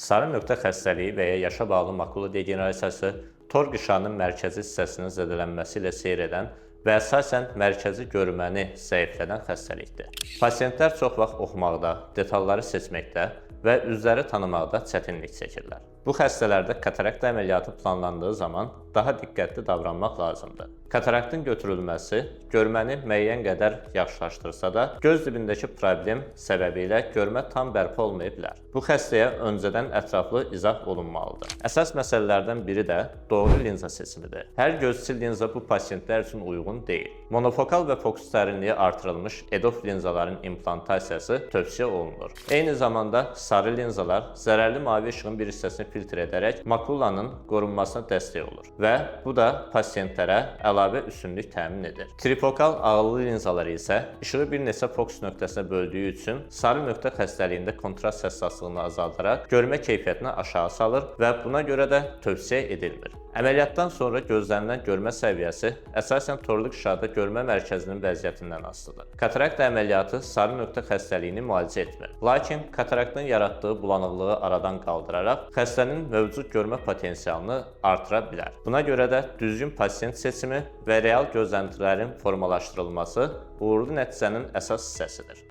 Sarı nöqtə xəstəliyi və ya yaşa bağlı makula degenerasiyası tor qışağının mərkəzi hissəsinin zədələnməsi ilə seyr edən və əsasən mərkəzi görməni zəiflədən xəstəlikdir. Pasientlər çox vaxt oxumaqda, detalları seçməkdə və üzləri tanımaqda çətinlik çəkirlər. Bu xəstələrdə katarakt əməliyyatı planlandığı zaman daha diqqətli davranmaq lazımdır. Kataraktın götürülməsi görməni müəyyən qədər yaxşılaşdırsa da, göz dibindəki problem səbəbilə görmə tam bərpa olmaya bilər. Bu xəstəyə öncədən ətraflı izah olunmalıdır. Əsas məsələlərdən biri də doğru linza seçimidir. Hər gözçil linza bu pasientlər üçün uyğun deyil. Monofokal və fokus dərinliyi artırılmış EDOF linzaların implantasiyası tövsiyə olunur. Eyni zamanda sarı linzalar zərərli mavi işığın bir hissəsini filtr edərək makulanın qorunmasına dəstək olur və bu da pasientlərə əlavə üstünlük təmin edir. Trifokal ağıllı linzalar isə işığı bir neçə fokus nöqtəsinə böldüyü üçün sarı nöqtə xəstəliyində kontrast həssaslığını azaldaraq görmə keyfiyyətini aşağı salır və buna görə də tövsiyə edilmir. Əməliyyatdan sonra gözlənilən görmə səviyyəsi əsasən torlu qışağda görmə mərkəzinin vəziyyətindən asılıdır. Katarakt əməliyyatı sarı nöqtə xəstəliyini müalicə etmir. Lakin kataraktın yaratdığı bulanıqlığı aradan qaldıraraq xəstənin mövcud görmə potensialını artıra bilər. Buna görə də düzgün pasient seçimi və real gözləntilərin formalaşdırılması uğurlu nəticənin əsas hissəsidir.